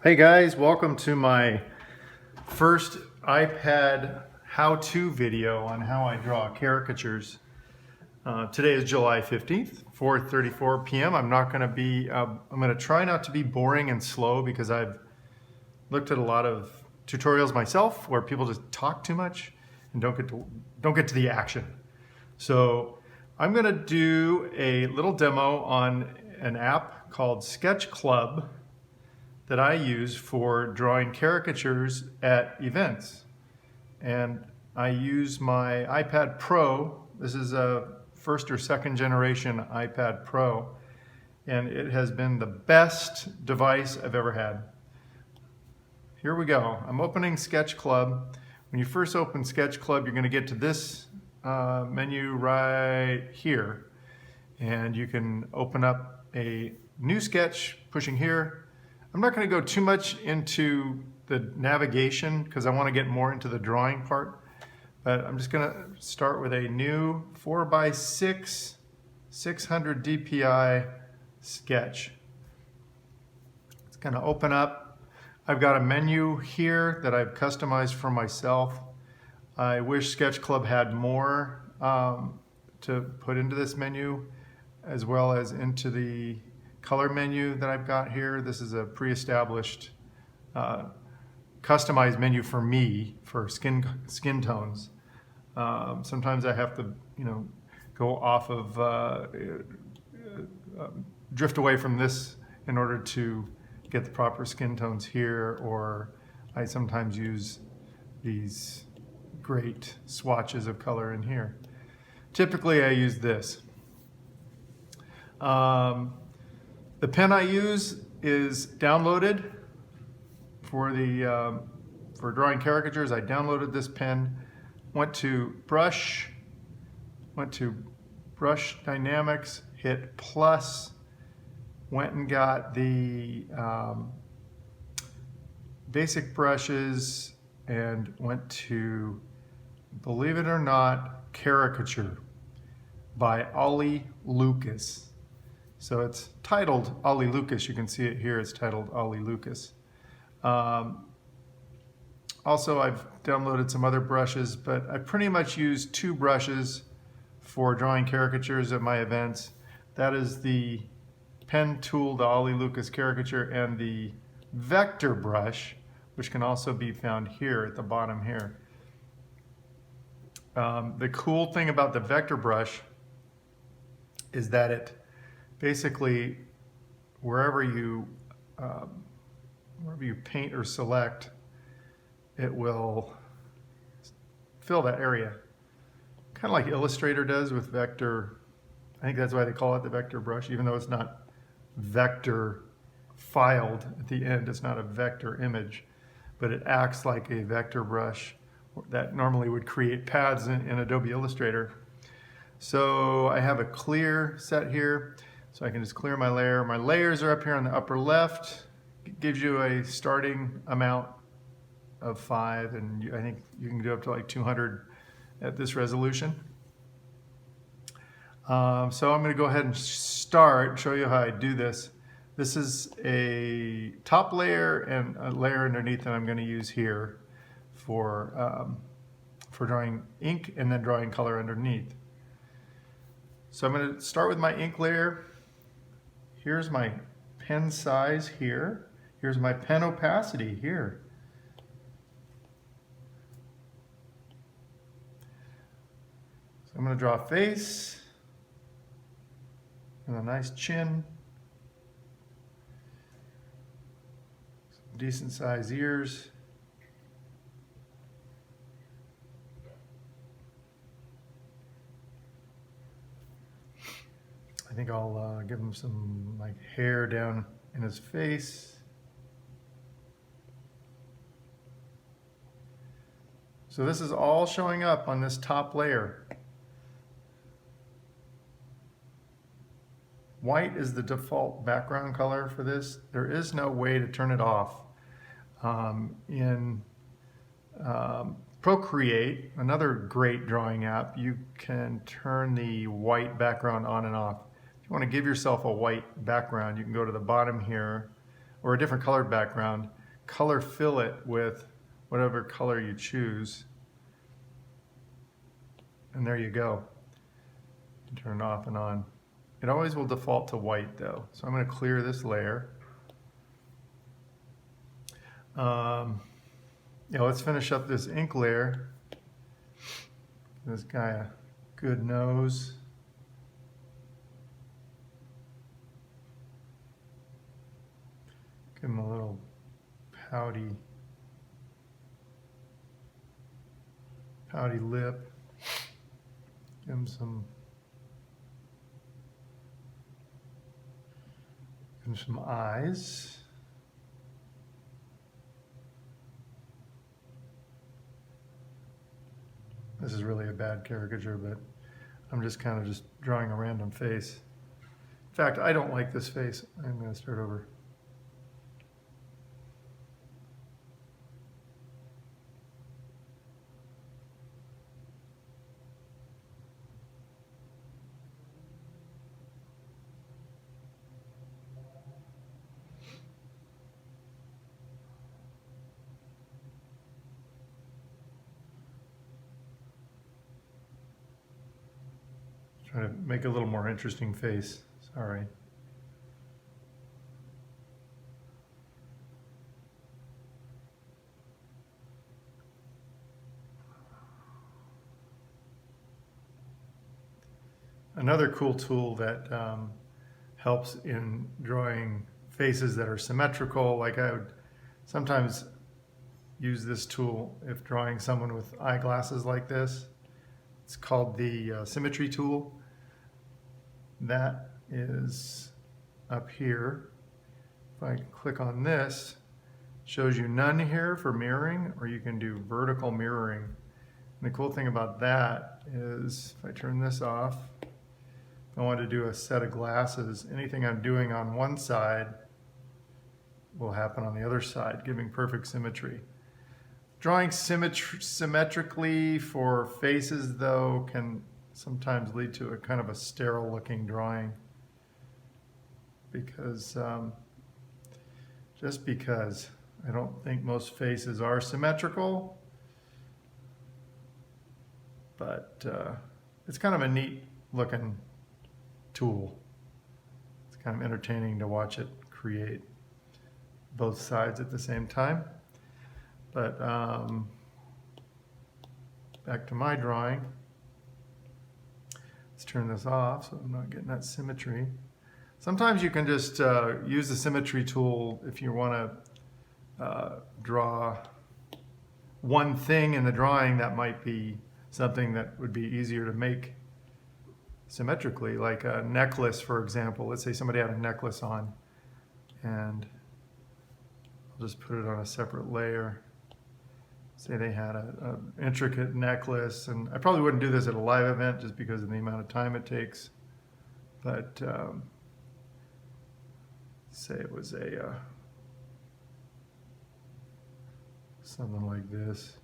Hey guys, welcome to my first iPad how-to video on how I draw caricatures. Today is July 15th, 4:34 p.m. I'm going to try not to be boring and slow because I've looked at a lot of tutorials myself where people just talk too much and don't get to the action. So I'm going to do a little demo on an app called SketchClub that I use for drawing caricatures at events. And I use my iPad Pro. This is a first or second generation iPad Pro, and it has been the best device I've ever had. Here we go. I'm opening SketchClub. When you first open SketchClub, you're going to get to this menu right here, and you can open up a new sketch pushing here. I'm not going to go too much into the navigation because I want to get more into the drawing part, but I'm just going to start with a new 4x6 600 dpi sketch. It's going to open up. I've got a menu here that I've customized for myself. I wish SketchClub had more to put into this menu, as well as into the color menu that I've got here. This is a pre-established customized menu for me for skin tones. Sometimes I have to, go off of drift away from this in order to get the proper skin tones here, or I sometimes use these great swatches of color in here. Typically I use this. The pen I use is downloaded for drawing caricatures. I downloaded this pen, went to brush dynamics, hit plus, went and got the basic brushes, and went to, believe it or not, Caricature by Ollie Lucas. So it's titled Ollie Lucas. You can see it here. It's titled Ollie Lucas. Also, I've downloaded some other brushes, but I pretty much use two brushes for drawing caricatures at my events. That is the pen tool, the Ollie Lucas Caricature, and the vector brush, which can also be found here at the bottom here. The cool thing about the vector brush is that it basically, wherever you paint or select, it will fill that area. Kind of like Illustrator does with vector. I think that's why they call it the vector brush, even though it's not vector filed at the end. It's not a vector image, but it acts like a vector brush that normally would create paths in Adobe Illustrator. So I have a clear set here. So I can just clear my layer. My layers are up here on the upper left. It gives you a starting amount of 5, and I think you can do up to like 200 at this resolution. So I'm going to go ahead and show you how I do this. This is a top layer and a layer underneath that I'm going to use here for drawing ink and then drawing color underneath. So I'm going to start with my ink layer. Here's my pen size here. Here's my pen opacity here. So I'm going to draw a face and a nice chin. Some decent sized ears. I think I'll give him some like hair down in his face. So this is all showing up on this top layer. White is the default background color for this. There is no way to turn it off. In Procreate, another great drawing app, you can turn the white background on and off. If you want to give yourself a white background, you can go to the bottom here or a different colored background, color fill it with whatever color you choose. And there you go. You can turn it off and on. It always will default to white though. So I'm going to clear this layer. Yeah, let's finish up this ink layer. Give this guy a good nose. Give him a little pouty lip. Give him some eyes. This is really a bad caricature, but I'm just kind of just drawing a random face. In fact, I don't like this face. I'm going to start over. Trying to make a little more interesting face. Sorry. Another cool tool that helps in drawing faces that are symmetrical, like I would sometimes use this tool if drawing someone with eyeglasses like this. It's called the symmetry tool. That is up here. If I click on this, it shows you none here for mirroring, or you can do vertical mirroring. And the cool thing about that is if I turn this off, if I want to do a set of glasses, anything I'm doing on one side will happen on the other side, giving perfect symmetry. Drawing symmetrically for faces, though, can sometimes lead to a kind of a sterile looking drawing because just because I don't think most faces are symmetrical, but it's kind of a neat looking tool. It's kind of entertaining to watch it create both sides at the same time. But back to my drawing. Let's turn this off so I'm not getting that symmetry. Sometimes you can just use the symmetry tool if you want to draw one thing in the drawing that might be something that would be easier to make symmetrically, like a necklace, for example. Let's say somebody had a necklace on, and I'll just put it on a separate layer. Say they had an intricate necklace, and I probably wouldn't do this at a live event just because of the amount of time it takes, but say it was a something like this.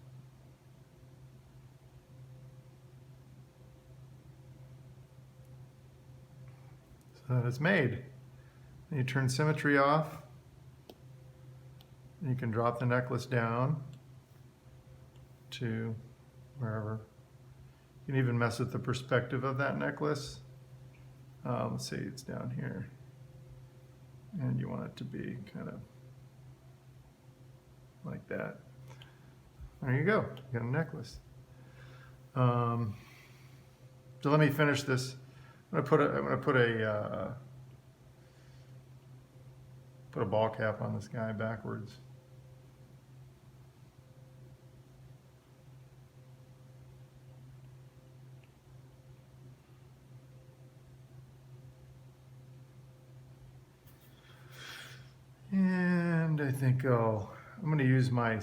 So that it's made. And you turn symmetry off, and you can drop the necklace down to wherever. You can even mess with the perspective of that necklace. Let's say it's down here, and you want it to be kind of like that. There you go. You got a necklace. So let me finish this. I'm gonna put a ball cap on this guy backwards. And I think I'm going to use my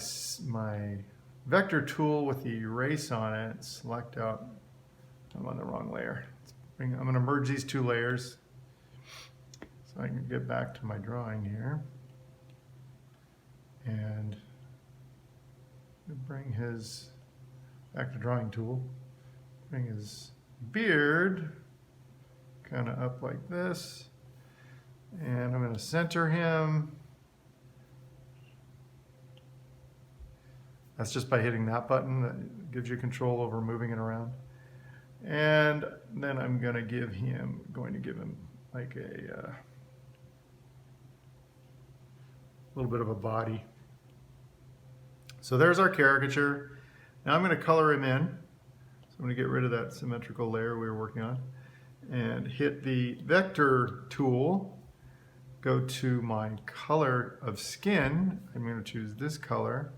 vector tool with the erase on it. Select out. I'm on the wrong layer. I'm going to merge these two layers so I can get back to my drawing here. And bring his back to drawing tool. Bring his beard kind of up like this. And I'm going to center him That's just by hitting that button that gives you control over moving it around. And then I'm going to give him like a little bit of a body. So there's our caricature. Now I'm going to color him in. So I'm going to get rid of that symmetrical layer we were working on and hit the vector tool. Go to my color of skin. I'm going to choose this color.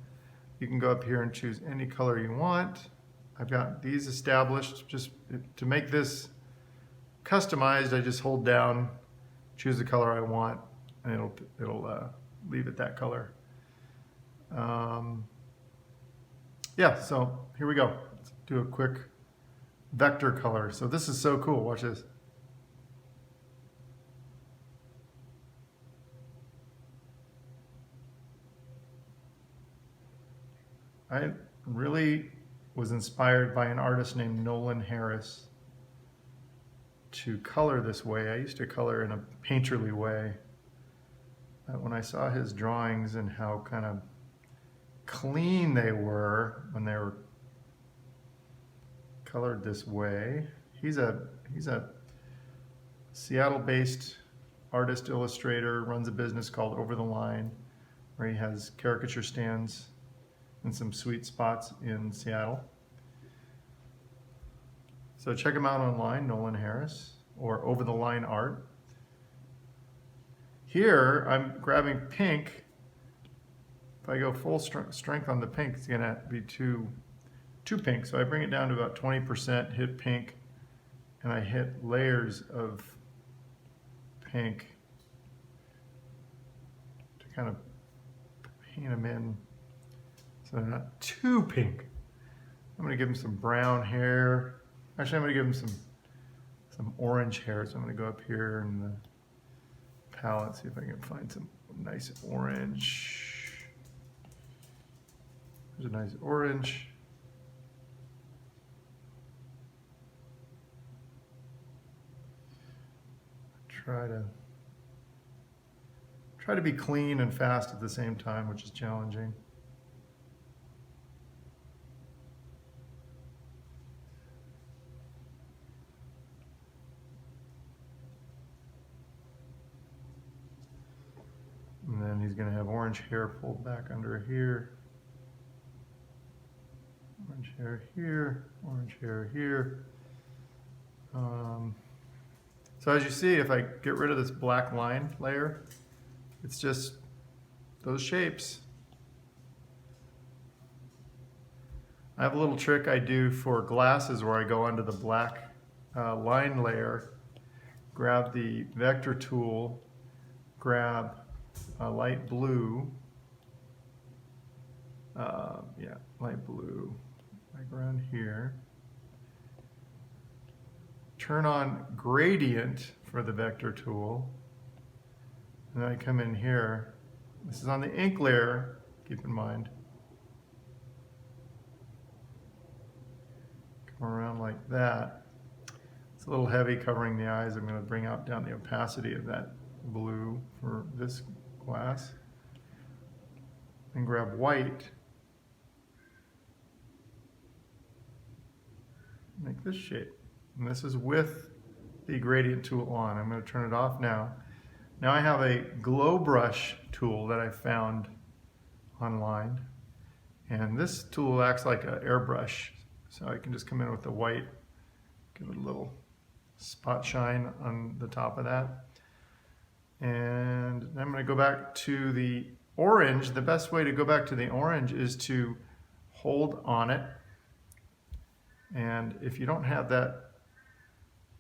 You can go up here and choose any color you want. I've got these established. Just to make this customized, I just hold down, choose the color I want, and it'll leave it that color. Yeah, so here we go. Let's do a quick vector color. So this is so cool. Watch this. I really was inspired by an artist named Nolan Harris to color this way. I used to color in a painterly way. But when I saw his drawings and how kind of clean they were when they were colored this way, he's a Seattle-based artist, illustrator, runs a business called Over the Line, where he has caricature stands in some sweet spots in Seattle. So check him out online, Nolan Harris, or Over the Line Art. Here, I'm grabbing pink. If I go full strength on the pink, it's gonna be too pink. So I bring it down to about 20%, hit pink, and I hit layers of pink to kind of paint them in so they're not too pink. I'm gonna give him some brown hair. Actually, I'm gonna give him some orange hair. So I'm gonna go up here in the palette, see if I can find some nice orange. There's a nice orange. Try to be clean and fast at the same time, which is challenging. And then he's going to have orange hair pulled back under here. Orange hair here, orange hair here. So as you see, if I get rid of this black line layer, it's just those shapes. I have a little trick I do for glasses where I go onto the black line layer, grab the vector tool, grab a light blue, light blue, like around here. Turn on gradient for the vector tool, and then I come in here. This is on the ink layer, keep in mind. Come around like that. It's a little heavy covering the eyes. I'm going to bring down the opacity of that blue for this glass. And grab white. Make this shape. And this is with the gradient tool on. I'm going to turn it off now. Now I have a glow brush tool that I found online. And this tool acts like an airbrush. So I can just come in with the white, give it a little spot shine on the top of that. And then I'm going to go back to the orange. The best way to go back to the orange is to hold on it. And if you don't have that,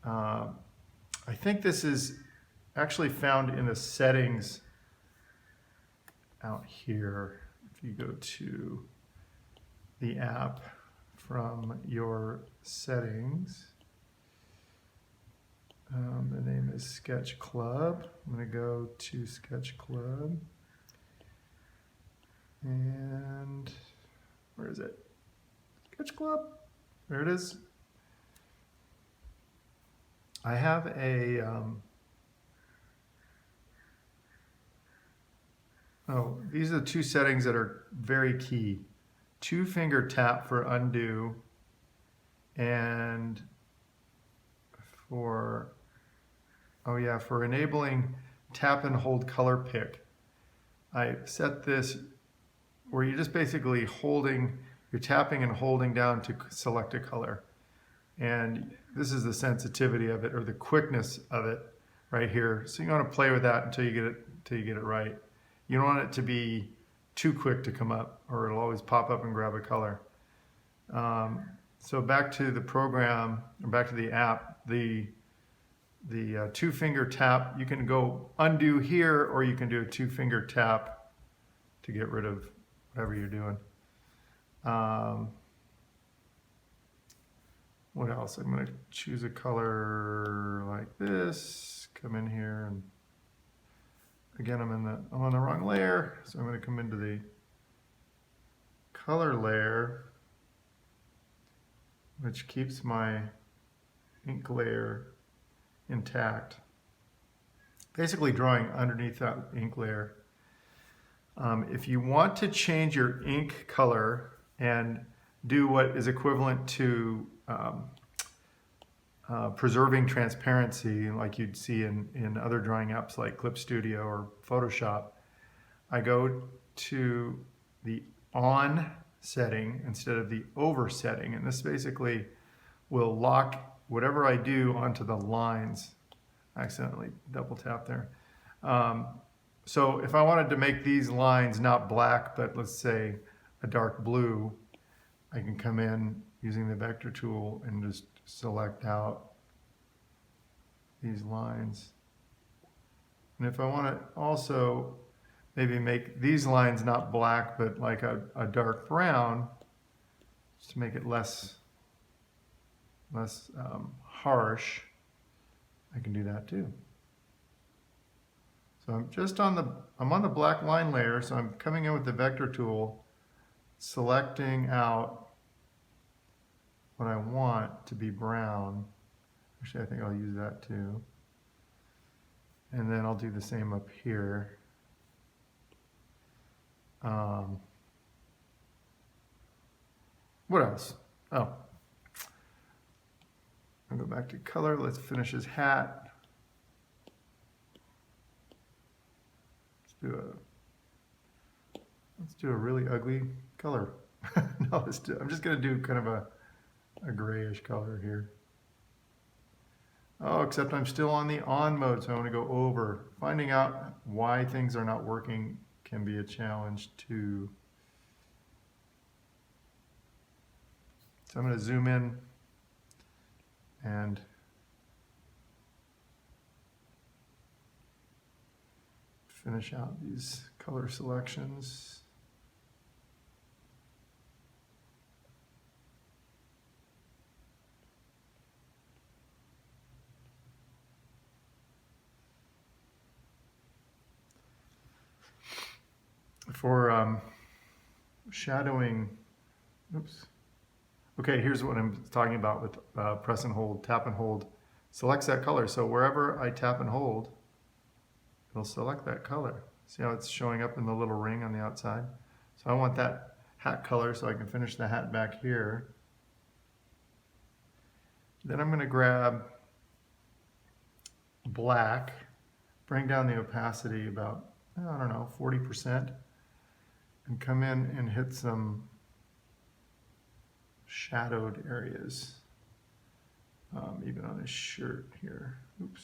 I think this is actually found in the settings out here. If you go to the app from your settings, the name is SketchClub. I'm going to go to SketchClub. And where is it? SketchClub. There it is. I have a, these are the two settings that are very key 2-finger tap for undo, and for enabling tap and hold color pick, I set this where you're just basically you're tapping and holding down to select a color. And this is the sensitivity of it, or the quickness of it right here. So you want to play with that until you get it right. You don't want it to be too quick to come up, or it'll always pop up and grab a color. So back to the program, or back to the app, the 2-finger tap, you can go undo here, or you can do a 2-finger tap to get rid of whatever you're doing. What else? I'm going to choose a color like this, come in here, and again, I'm on the wrong layer, so I'm going to come into the color layer, which keeps my ink layer intact. Basically drawing underneath that ink layer. If you want to change your ink color and do what is equivalent to preserving transparency, like you'd see in other drawing apps like Clip Studio or Photoshop, I go to the on setting instead of the over setting, and this basically will lock whatever I do onto the lines. I accidentally double tap there. So if I wanted to make these lines not black, but let's say a dark blue, I can come in using the vector tool and just select out these lines. And if I want to also maybe make these lines not black, but like a dark brown, just to make it less harsh, I can do that too. So I'm on the black line layer, so I'm coming in with the vector tool, selecting out what I want to be brown. Actually, I think I'll use that too. And then I'll do the same up here. What else? Oh, I'll go back to color. Let's finish his hat. Let's do a really ugly color. No, I'm just going to do kind of a grayish color here. Oh, except I'm still on the on mode, so I want to go over. Finding out why things are not working can be a challenge too. So I'm going to zoom in and finish out these color selections. For shadowing, oops. Okay, here's what I'm talking about with press and hold, tap and hold. Selects that color. So wherever I tap and hold, it'll select that color. See how it's showing up in the little ring on the outside? So I want that hat color so I can finish the hat back here. Then I'm going to grab black, bring down the opacity about, I don't know, 40%, and come in and hit some shadowed areas, even on his shirt here. Oops.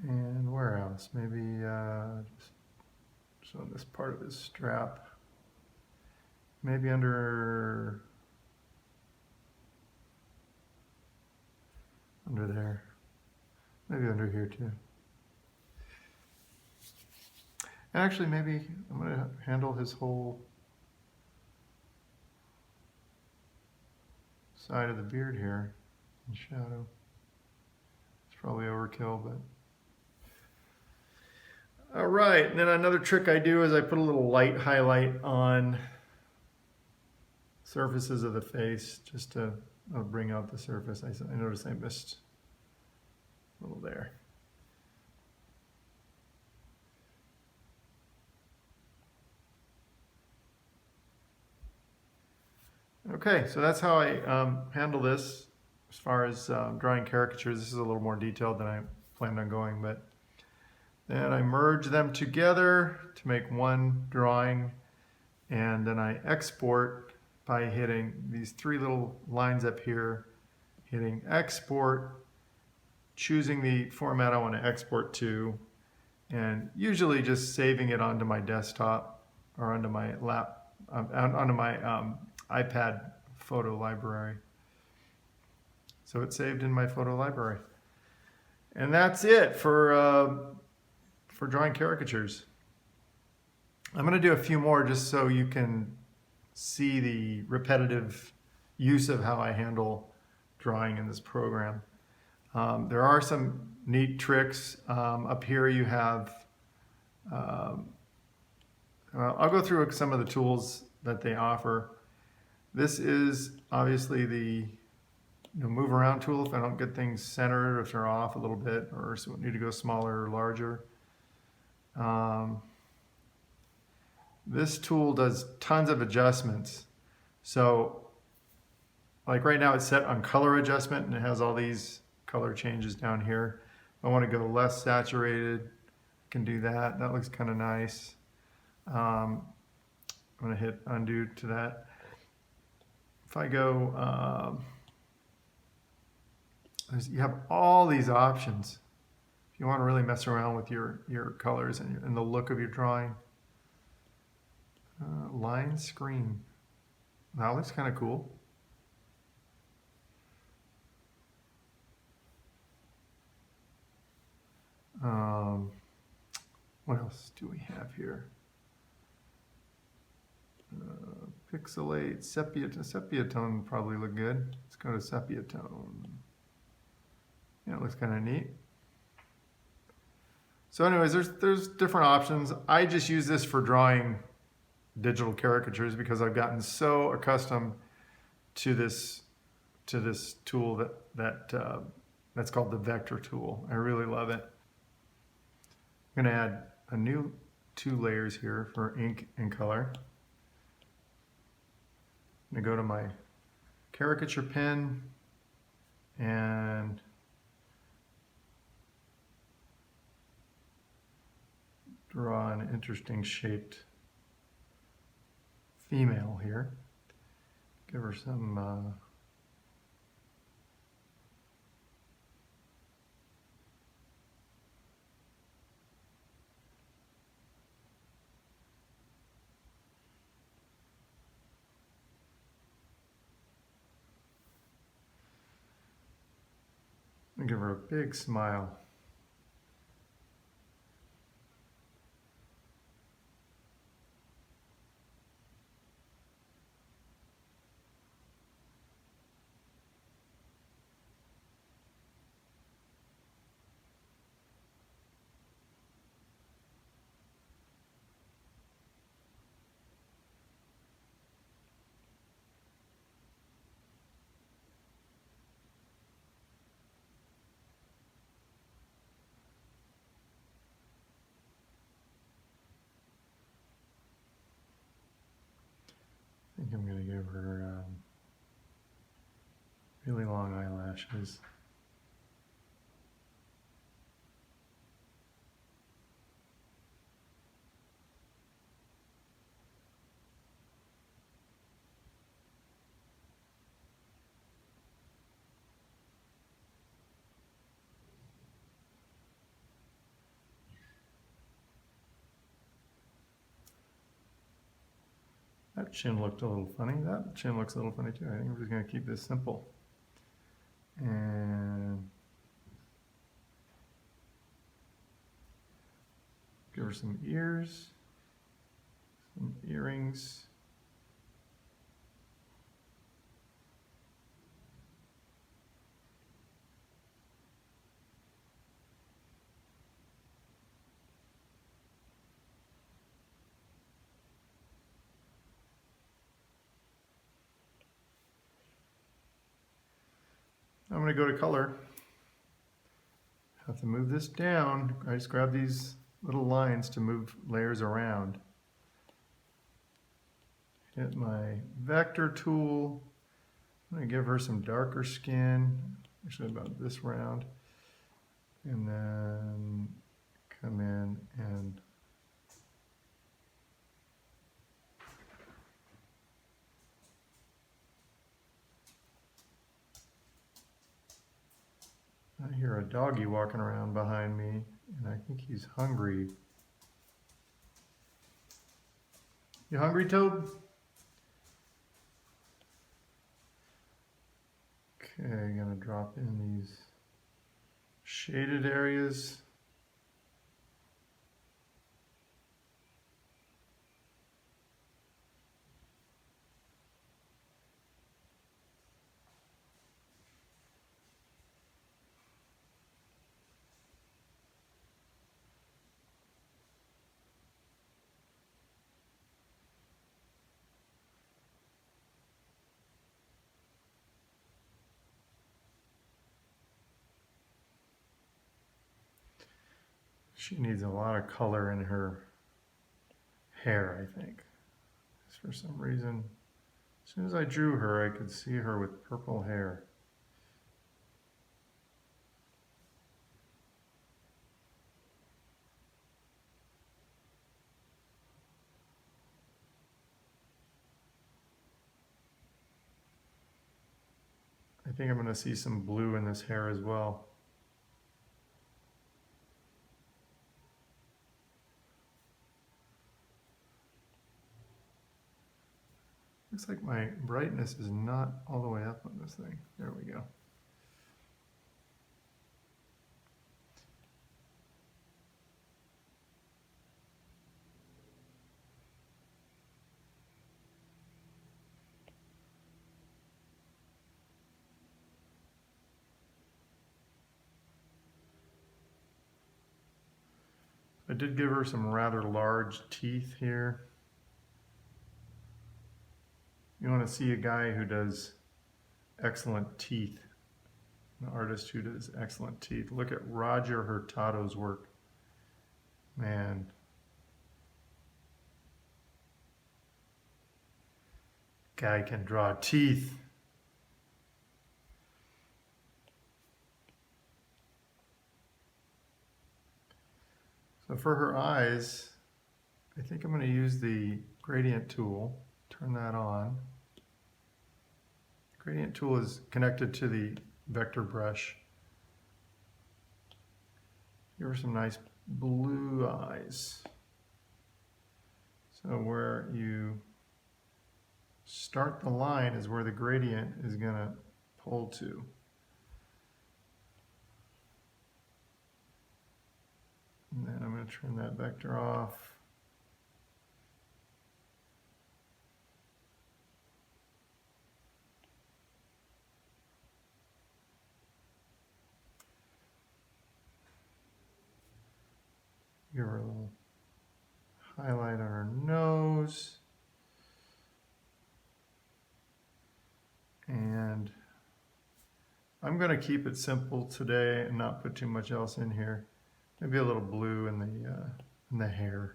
And where else? Maybe just on this part of his strap. Maybe under there. Maybe under here too. And actually, maybe I'm going to handle his whole side of the beard here in shadow. It's probably overkill, but. All right, and then another trick I do is I put a little light highlight on surfaces of the face just to I'll bring out the surface. I noticed I missed a little there. Okay, so that's how I handle this as far as drawing caricatures. This is a little more detailed than I planned on going, but then I merge them together to make one drawing, and then I export by hitting these three little lines up here, hitting export, choosing the format I want to export to, and usually just saving it onto my desktop or onto my onto my iPad photo library. So it's saved in my photo library. And that's it for drawing caricatures. I'm going to do a few more just so you can see the repetitive use of how I handle drawing in this program. There are some neat tricks. Up here you have, I'll go through some of the tools that they offer. This is obviously the move around tool if I don't get things centered, if they're off a little bit, or need to go smaller or larger. This tool does tons of adjustments. So like right now it's set on color adjustment and it has all these color changes down here. If I want to go less saturated, I can do that. That looks kind of nice. I'm going to hit undo to that. If I go, you have all these options. If you want to really mess around with your colors and the look of your drawing. Line screen. That looks kind of cool. What else do we have here? Pixelate, sepia tone probably look good. Let's go to sepia tone. Yeah, it looks kind of neat. So anyways, there's different options. I just use this for drawing digital caricatures because I've gotten so accustomed to this tool that's called the vector tool. I really love it. I'm going to add a new 2 layers here for ink and color. I'm going to go to my caricature pen and draw an interesting shaped female here. Give her some and give her a big smile. I think I'm going to give her really long eyelashes. That chin looked a little funny. That chin looks a little funny too. I think we're just going to keep this simple. And give her some ears, some earrings. going to go to color. Have to move this down. I just grab these little lines to move layers around. Hit my vector tool. I'm going to give her some darker skin, actually about this round, and then come in and I hear a doggy walking around behind me, and I think he's hungry. You hungry, Toad? Okay, I'm gonna drop in these shaded areas. She needs a lot of color in her hair, I think. Just for some reason, as soon as I drew her, I could see her with purple hair. I think I'm going to see some blue in this hair as well. Looks like my brightness is not all the way up on this thing. There we go. I did give her some rather large teeth here. You want to see a guy who does excellent teeth, an artist who does excellent teeth. Look at Roger Hurtado's work. Man. Guy can draw teeth. So for her eyes, I think I'm going to use the gradient tool. Turn that on. Gradient tool is connected to the vector brush. Give her some nice blue eyes. So where you start the line is where the gradient is going to pull to. And then I'm going to turn that vector off. Give her a little highlight on her nose. And I'm going to keep it simple today and not put too much else in here. Maybe a little blue in the hair.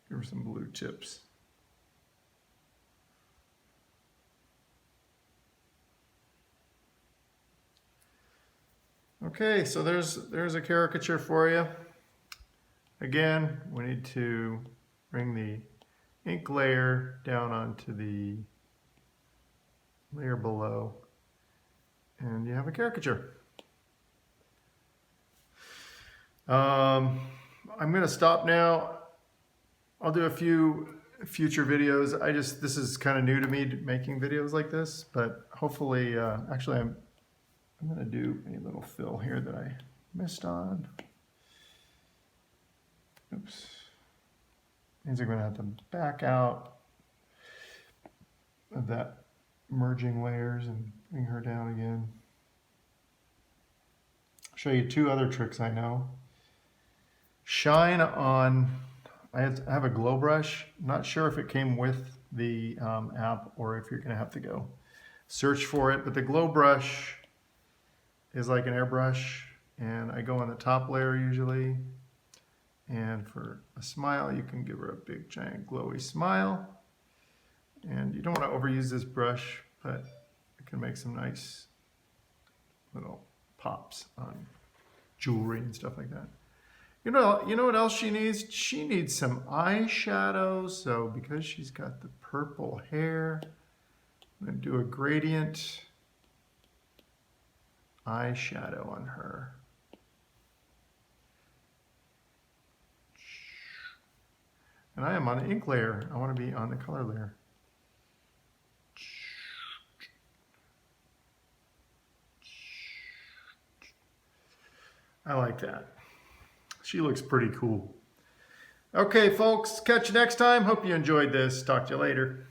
Give her some blue tips. Okay, so there's a caricature for you. Again, we need to bring the ink layer down onto the layer below, and you have a caricature. I'm going to stop now. I'll do a few future videos. This is kind of new to me, making videos like this, but hopefully, actually I'm going to do a little fill here that I missed on. Oops. Means I'm going to have to back out of that merging layers and bring her down again. I'll show you two other tricks I know. shine on, I have a glow brush. Not sure if it came with the app or if you're gonna have to go search for it, but the glow brush is like an airbrush, and I go on the top layer usually. And for a smile, you can give her a big giant glowy smile. And you don't want to overuse this brush, but it can make some nice little pops on jewelry and stuff like that. You know what else she needs? She needs some eyeshadow. So because she's got the purple hair, I'm going to do a gradient eyeshadow on her. And I am on the ink layer. I want to be on the color layer. I like that. She looks pretty cool. Okay, folks, catch you next time. Hope you enjoyed this. Talk to you later.